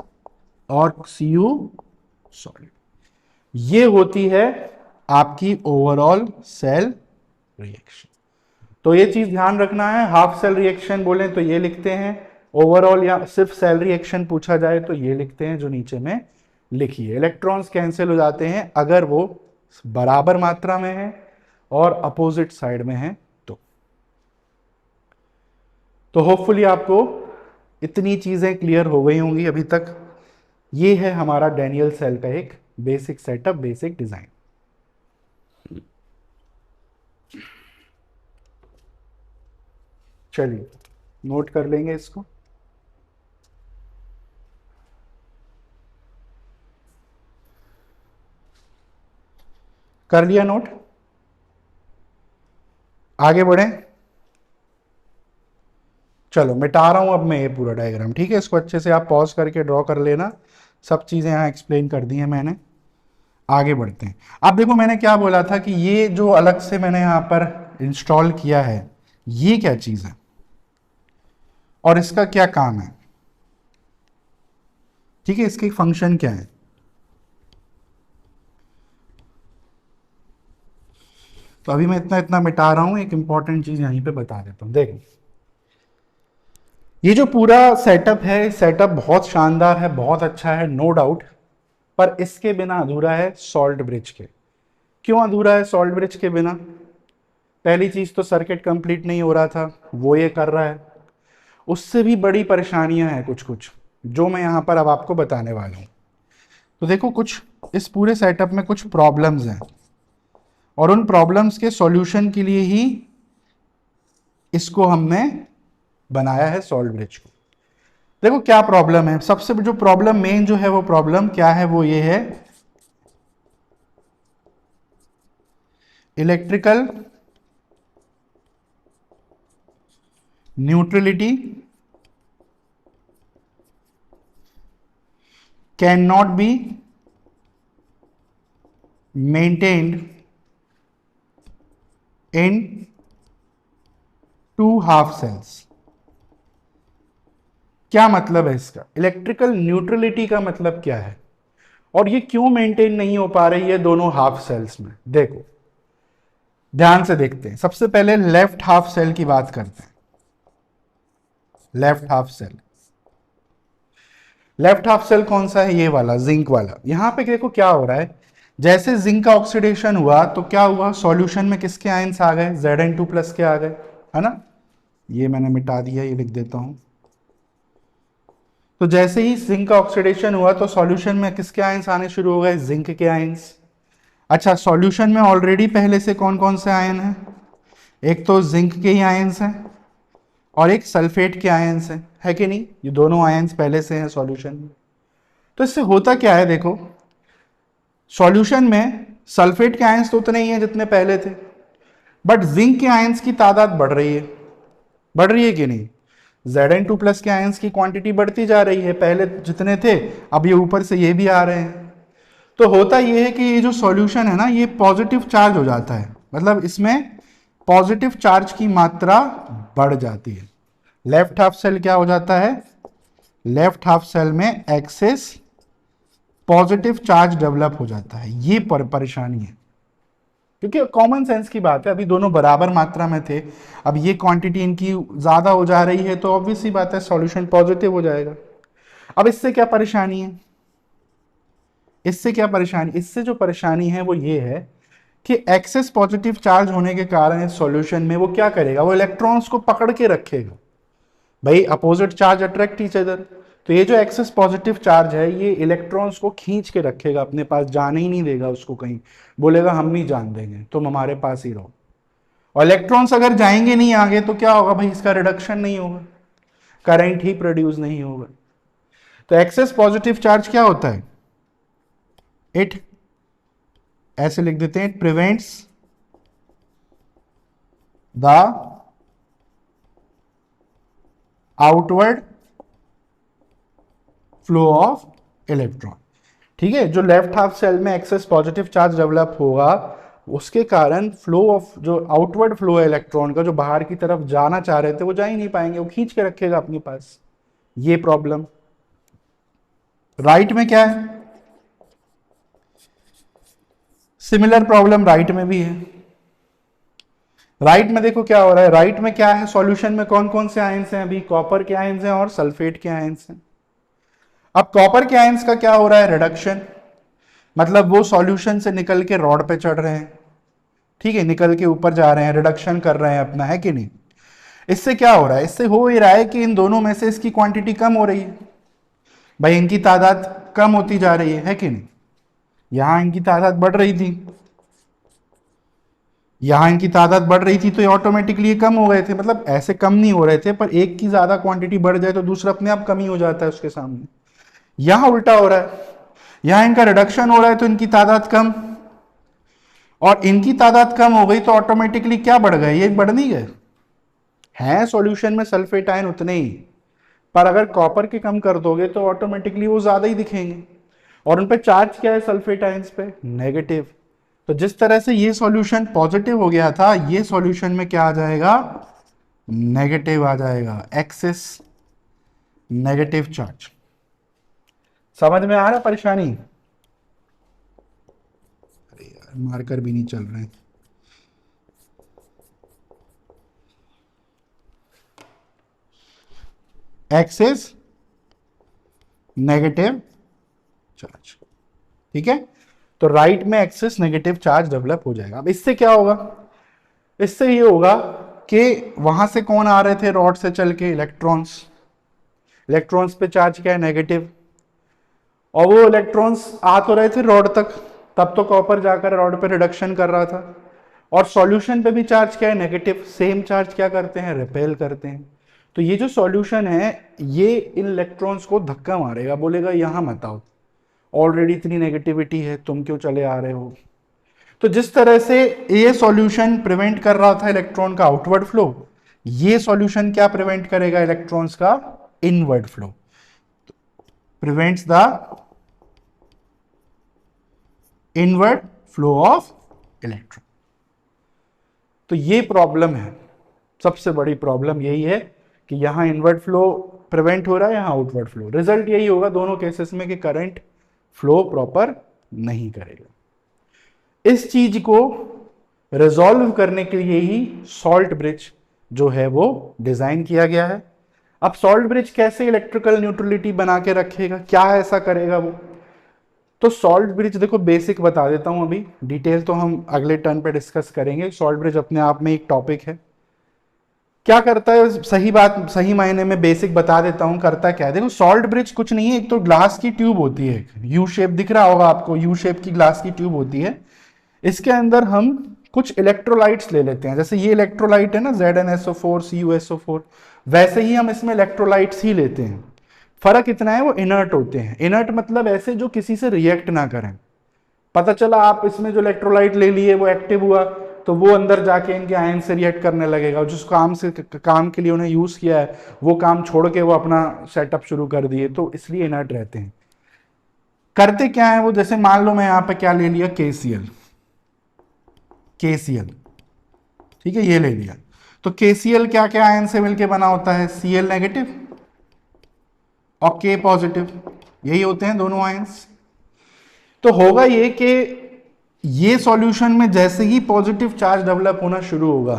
और Cu सॉलिड। ये होती है आपकी ओवरऑल सेल रिएक्शन। तो ये चीज ध्यान रखना है। हाफ सेल रिएक्शन बोले तो ये लिखते हैं, ओवरऑल या सिर्फ सेल रिएक्शन पूछा जाए तो ये लिखते हैं जो नीचे में लिखी है। इलेक्ट्रॉन्स कैंसिल हो जाते हैं अगर वो बराबर मात्रा में है और अपोजिट साइड में है तो होपफुली आपको इतनी चीजें क्लियर हो गई होंगी अभी तक। ये है हमारा डैनियल सेल का एक बेसिक सेटअप, बेसिक डिजाइन। चलिए नोट कर लेंगे इसको। कर लिया नोट? आगे बढ़े? चलो मिटा रहा हूं अब मैं ये पूरा डायग्राम, ठीक है? इसको अच्छे से आप पॉज करके ड्रॉ कर लेना। सब चीजें यहां एक्सप्लेन कर दी हैं मैंने। आगे बढ़ते हैं। अब देखो मैंने क्या बोला था कि ये जो अलग से मैंने यहां पर इंस्टॉल किया है, ये क्या चीज है और इसका क्या काम है, ठीक है? इसकी फंक्शन क्या है? तो अभी मैं इतना इतना मिटा रहा हूं, एक इंपॉर्टेंट चीज यहीं पे बता देता हूं। देखो ये जो पूरा सेटअप है, सेटअप बहुत शानदार है, बहुत अच्छा है, नो डाउट। पर इसके बिना अधूरा है सॉल्ट ब्रिज के। क्यों अधूरा है सॉल्ट ब्रिज के बिना? पहली चीज तो सर्किट कंप्लीट नहीं हो रहा था, वो ये कर रहा है। उससे भी बड़ी परेशानियां हैं कुछ कुछ, जो मैं यहां पर अब आपको बताने वाला हूं। तो देखो कुछ इस पूरे सेटअप में कुछ प्रॉब्लम्स हैं और उन प्रॉब्लम्स के सॉल्यूशन के लिए ही इसको हमने बनाया है सॉल्ट ब्रिज को। देखो क्या प्रॉब्लम है, सबसे जो प्रॉब्लम मेन जो है वो प्रॉब्लम क्या है, वो ये है electrical neutrality can not be maintained in two half cells. क्या मतलब है इसका? इलेक्ट्रिकल न्यूट्रलिटी का मतलब क्या है और ये क्यों मेंटेन नहीं हो पा रही है दोनों हाफ सेल्स में? देखो ध्यान से देखते हैं। सबसे पहले लेफ्ट हाफ सेल की बात करते हैं। Left half cell, left half cell कौन सा है? ये वाला, जिंक वाला। यहां पे देखो क्या हो रहा है, जैसे जिंक का ऑक्सीडेशन हुआ तो क्या हुआ, सॉल्यूशन में किसके आयंस आ गए? Zn2+ के आ गए, है ना। ये मैंने मिटा दिया, ये लिख देता हूं। तो जैसे ही जिंक का ऑक्सीडेशन हुआ तो सॉल्यूशन में किसके आयंस आने शुरू हो गए? जिंक के आयंस। अच्छा, सॉल्यूशन में ऑलरेडी पहले से कौन कौन से आयन हैं? एक तो जिंक के ही आयंस हैं और एक सल्फेट के आयंस हैं, है कि नहीं? ये दोनों आयंस पहले से हैं सॉल्यूशन में। तो इससे होता क्या है, देखो सॉल्यूशन में सल्फेट के आयंस तो उतने ही हैं जितने पहले थे, बट जिंक के आयंस की तादाद बढ़ रही है। बढ़ रही है कि नहीं? Zn2+ के आयंस की क्वांटिटी बढ़ती जा रही है, पहले जितने थे अब ये ऊपर से ये भी आ रहे हैं। तो होता ये है कि ये जो सॉल्यूशन है ना, ये पॉजिटिव चार्ज हो जाता है, मतलब इसमें पॉजिटिव चार्ज की मात्रा बढ़ जाती है। लेफ्ट हाफ सेल क्या हो जाता है? लेफ्ट हाफ सेल में एक्सेस पॉजिटिव चार्ज डेवलप हो जाता है। ये परेशानी है, क्योंकि कॉमन सेंस की बात है, अभी दोनों बराबर मात्रा में थे, अब ये क्वांटिटी इनकी ज्यादा हो जा रही है तो ऑब्वियस सी बात है सॉल्यूशन पॉजिटिव हो जाएगा। अब इससे क्या परेशानी है? इससे क्या परेशानी? इससे जो परेशानी है वो ये है कि एक्सेस पॉजिटिव चार्ज होने के कारण इस सॉल्यूशन में वो क्या करेगा, वो इलेक्ट्रॉन्स को पकड़ के रखेगा। भाई opposite charge attract each other, तो ये जो एक्सेस पॉजिटिव चार्ज है ये इलेक्ट्रॉन्स को खींच के रखेगा अपने पास, जाने ही नहीं देगा उसको कहीं, बोलेगा हम नहीं जान देंगे, तुम हमारे पास ही रहो। और इलेक्ट्रॉन्स अगर जाएंगे नहीं आगे तो क्या होगा भाई? इसका रिडक्शन नहीं होगा, करंट ही प्रोड्यूस नहीं होगा। तो एक्सेस पॉजिटिव चार्ज क्या होता है? इट, ऐसे लिख देते हैं, it prevents the outward flow of electron. ठीक है, जो लेफ्ट हाफ सेल में एक्सेस पॉजिटिव चार्ज डेवलप होगा उसके कारण फ्लो ऑफ, जो आउटवर्ड फ्लो है इलेक्ट्रॉन का, जो बाहर की तरफ जाना चाह रहे थे वो जा ही नहीं पाएंगे, वो खींच के रखेगा अपने पास। ये प्रॉब्लम। राइट में क्या है? सिमिलर प्रॉब्लम राइट में भी है। राइट में देखो क्या हो रहा है, राइट में क्या है, सॉल्यूशन में कौन कौन से आयंस हैं? अभी कॉपर के आयंस हैं और सल्फेट के आयंस हैं। अब कॉपर के आयंस का क्या हो रहा है? रिडक्शन, मतलब वो सॉल्यूशन से निकल के रॉड पे चढ़ रहे हैं, ठीक है, निकल के ऊपर जा रहे हैं, रिडक्शन कर रहे हैं अपना, है कि नहीं? इससे क्या हो रहा है? इससे हो ही रहा है कि इन दोनों में से इसकी क्वांटिटी कम हो रही है, भाई इनकी तादाद कम होती जा रही है कि नहीं? यहां इनकी तादाद बढ़ रही थी, यहां इनकी तादाद बढ़ रही थी तो ये ऑटोमेटिकली ये कम हो गए थे, मतलब ऐसे कम नहीं हो रहे थे, पर एक की ज्यादा क्वांटिटी बढ़ जाए तो दूसरा अपने आप कम ही हो जाता है उसके सामने। यहां उल्टा हो रहा है, यहां इनका रिडक्शन हो रहा है तो इनकी तादाद कम, और इनकी तादाद कम हो गई तो ऑटोमेटिकली क्या बढ़ गए? ये बढ़ नहीं गए हैं सॉल्यूशन में सल्फेट आयन उतने ही, पर अगर कॉपर के कम कर दोगे तो ऑटोमेटिकली वो ज्यादा ही दिखेंगे। और उन पे चार्ज क्या है सल्फेट आयंस पे? नेगेटिव। तो जिस तरह से ये सॉल्यूशन पॉजिटिव हो गया था, ये सॉल्यूशन में क्या आ जाएगा? नेगेटिव आ जाएगा, एक्सेस नेगेटिव चार्ज। समझ में आ रहा परेशानी? अरे यार मार्कर भी नहीं चल रहे हैं। एक्सेस नेगेटिव चार्ज, ठीक है। तो राइट में एक्सेस नेगेटिव चार्ज डेवलप हो जाएगा। अब इससे क्या होगा? इससे ये होगा कि वहां से कौन आ रहे थे रॉड से चल के? इलेक्ट्रॉन्स। इलेक्ट्रॉन्स पे चार्ज क्या है? नेगेटिव। और वो इलेक्ट्रॉन्स आ तो रहे थे रॉड तक, तब तो कॉपर जाकर रॉड पे रिडक्शन कर रहा था, और सॉल्यूशन पे भी चार्ज क्या है? नेगेटिव। सेम चार्ज क्या करते हैं? रिपेल करते हैं। तो ये जो सॉल्यूशन है ये इन इलेक्ट्रॉन्स को धक्का मारेगा, बोलेगा यहां मत आओ, ऑलरेडी इतनी नेगेटिविटी है, तुम क्यों चले आ रहे हो? तो जिस तरह से ये सॉल्यूशन प्रिवेंट कर रहा था इलेक्ट्रॉन का आउटवर्ड फ्लो, ये सॉल्यूशन क्या प्रिवेंट करेगा इलेक्ट्रॉन्स का inward flow, prevents the inward flow of electron. तो ये प्रॉब्लम है, सबसे बड़ी प्रॉब्लम यही है कि यहां इनवर्ड फ्लो प्रिवेंट हो रहा है, यहां आउटवर्ड फ्लो। रिजल्ट यही होगा दोनों केसेस में कि करंट फ्लो प्रॉपर नहीं करेगा। इस चीज को रिजॉल्व करने के लिए ही सॉल्ट ब्रिज जो है वो डिजाइन किया गया है। अब सॉल्ट ब्रिज कैसे इलेक्ट्रिकल न्यूट्रलिटी बना के रखेगा, क्या ऐसा करेगा वो? तो सॉल्ट ब्रिज देखो, बेसिक बता देता हूं, अभी डिटेल तो हम अगले टर्न पे डिस्कस करेंगे। सॉल्ट ब्रिज अपने आप में एक टॉपिक है। क्या करता है, सही बात, सही मायने में बेसिक बता देता हूं करता क्या है। देखो सॉल्ट ब्रिज कुछ नहीं है, एक तो ग्लास की ट्यूब होती है, यू शेप दिख रहा होगा आपको, यू शेप की ग्लास की ट्यूब होती है। इसके अंदर हम कुछ इलेक्ट्रोलाइट्स ले लेते हैं, जैसे ये इलेक्ट्रोलाइट है ना ZnSO4 CuSO4, वैसे ही हम इसमें इलेक्ट्रोलाइट्स ही लेते हैं। फर्क इतना है वो इनर्ट होते हैं। इनर्ट मतलब ऐसे जो किसी से रिएक्ट ना करें। पता चला आप इसमें जो इलेक्ट्रोलाइट ले लिए वो एक्टिव हुआ, तो वो अंदर जाके इनके आयन से रिएक्ट करने लगेगा। जिस काम के लिए उन्हें यूज किया है वो काम छोड़ के वो अपना सेटअप शुरू कर दिए, तो इसलिए इनर्ट रहते हैं। करते क्या है वो, जैसे मान लो मैं यहां पे क्या ले लिया, KCl, ठीक है, ये ले लिया। तो KCl क्या क्या आयन से मिलके बना होता है, Cl नेगेटिव और K पॉजिटिव, यही होते हैं दोनों आयंस। तो होगा ये कि ये सॉल्यूशन में जैसे ही पॉजिटिव चार्ज डेवलप होना शुरू होगा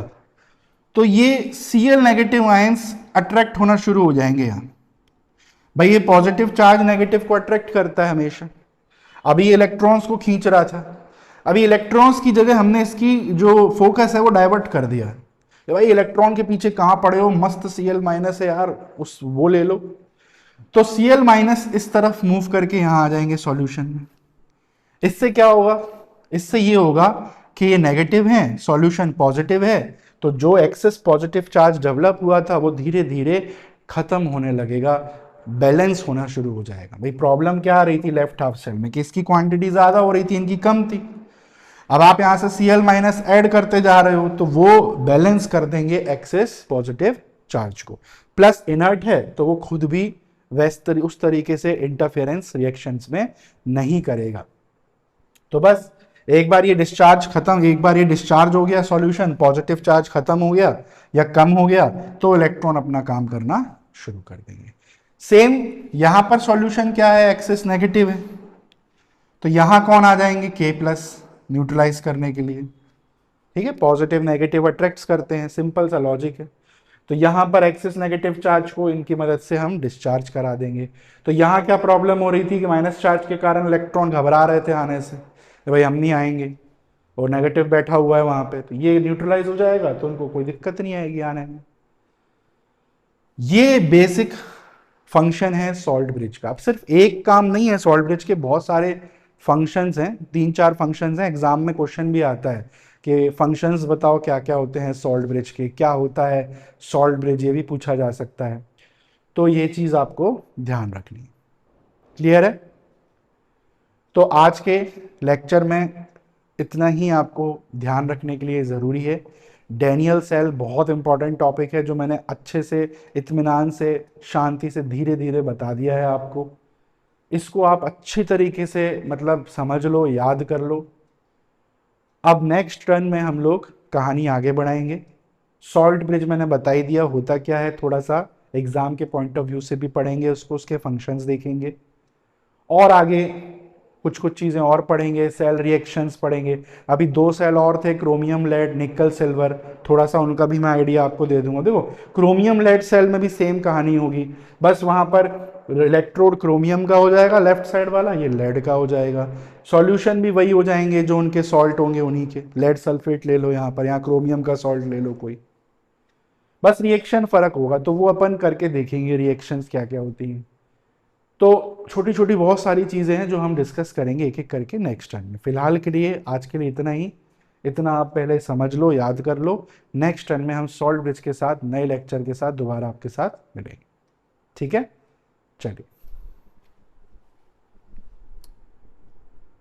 तो ये Cl नेगेटिव आयंस अट्रैक्ट होना शुरू हो जाएंगे। यहां भाई ये पॉजिटिव चार्ज नेगेटिव को अट्रैक्ट करता है हमेशा। अभी इलेक्ट्रॉन्स को खींच रहा था, अभी इलेक्ट्रॉन्स की जगह हमने इसकी जो फोकस है वो डाइवर्ट कर दिया। भाई इलेक्ट्रॉन के पीछे कहां पड़े हो, मस्त Cl माइनस है यार, उस वो ले लो। तो Cl माइनस इस तरफ मूव करके यहां आ जाएंगे सॉल्यूशन में। इससे क्या होगा, इससे ये होगा कि ये नेगेटिव है, सॉल्यूशन पॉजिटिव है, तो जो एक्सेस पॉजिटिव चार्ज डेवलप हुआ था वो धीरे धीरे खत्म होने लगेगा, बैलेंस होना शुरू हो जाएगा। भाई प्रॉब्लम क्या आ रही थी लेफ्ट हाफ सेल में कि इसकी क्वांटिटी ज्यादा हो रही थी, इनकी कम थी। अब आप यहां से Cl माइनस ऐड करते जा रहे हो तो वो बैलेंस कर देंगे एक्सेस पॉजिटिव चार्ज को। प्लस इनर्ट है तो वो खुद भी उस तरीके से इंटरफेरेंस रिएक्शंस में नहीं करेगा। तो बस एक बार ये डिस्चार्ज खत्म, एक बार ये डिस्चार्ज हो गया सॉल्यूशन, पॉजिटिव चार्ज खत्म हो गया या कम हो गया, तो इलेक्ट्रॉन अपना काम करना शुरू कर देंगे। सेम यहां पर सॉल्यूशन क्या है, एक्सेस नेगेटिव है, तो यहां कौन आ जाएंगे, K प्लस न्यूट्रलाइज करने के लिए। ठीक है, पॉजिटिव नेगेटिव अट्रैक्ट्स करते हैं, सिंपल सा लॉजिक है। तो यहां पर एक्सेस नेगेटिव चार्ज को इनकी मदद से हम डिस्चार्ज करा देंगे। तो यहां क्या प्रॉब्लम हो रही थी कि माइनस चार्ज के कारण इलेक्ट्रॉन घबरा रहे थे आने से, तो भाई हम नहीं आएंगे, और नेगेटिव बैठा हुआ है वहां पे, तो ये न्यूट्रलाइज हो जाएगा तो उनको कोई दिक्कत नहीं आएगी आने में। ये बेसिक फंक्शन है सॉल्ट ब्रिज का। अब सिर्फ एक काम नहीं है सॉल्ट ब्रिज के, बहुत सारे फंक्शंस हैं, 3-4 फंक्शंस हैं। एग्जाम में क्वेश्चन भी आता है कि फंक्शंस बताओ क्या क्या होते हैं सॉल्ट ब्रिज के, क्या होता है सॉल्ट ब्रिज, ये भी पूछा जा सकता है। तो ये चीज आपको ध्यान रखनी है। क्लियर है? तो आज के लेक्चर में इतना ही आपको ध्यान रखने के लिए ज़रूरी है। डैनियल सेल बहुत इंपॉर्टेंट टॉपिक है जो मैंने अच्छे से, इत्मीनान से, शांति से, धीरे धीरे बता दिया है आपको। इसको आप अच्छी तरीके से मतलब समझ लो, याद कर लो। अब नेक्स्ट टर्न में हम लोग कहानी आगे बढ़ाएंगे। सॉल्ट ब्रिज मैंने बता ही दिया होता क्या है, थोड़ा सा एग्जाम के पॉइंट ऑफ व्यू से भी पढ़ेंगे उसको, उसके फंक्शंस देखेंगे, और आगे कुछ कुछ चीज़ें और पढ़ेंगे, सेल रिएक्शंस पढ़ेंगे। अभी 2 सेल और थे, क्रोमियम लेड निकल सिल्वर, थोड़ा सा उनका भी मैं आइडिया आपको दे दूंगा। देखो क्रोमियम लेड सेल में भी सेम कहानी होगी, बस वहां पर इलेक्ट्रोड क्रोमियम का हो जाएगा लेफ्ट साइड वाला, ये लेड का हो जाएगा। सॉल्यूशन भी वही हो जाएंगे जो उनके सॉल्ट होंगे उन्हीं के, लेड सल्फेट ले लो यहाँ पर, यहाँ क्रोमियम का सॉल्ट ले लो कोई, बस रिएक्शन फर्क होगा, तो वो अपन करके देखेंगे रिएक्शंस क्या क्या होती हैं। तो छोटी छोटी बहुत सारी चीज़ें हैं जो हम डिस्कस करेंगे एक एक करके नेक्स्ट टाइम में। फिलहाल के लिए आज के लिए इतना ही, इतना आप पहले समझ लो, याद कर लो। नेक्स्ट टाइम में हम सॉल्ट ब्रिज के साथ नए लेक्चर के साथ दोबारा आपके साथ मिलेंगे। ठीक है, चलिए।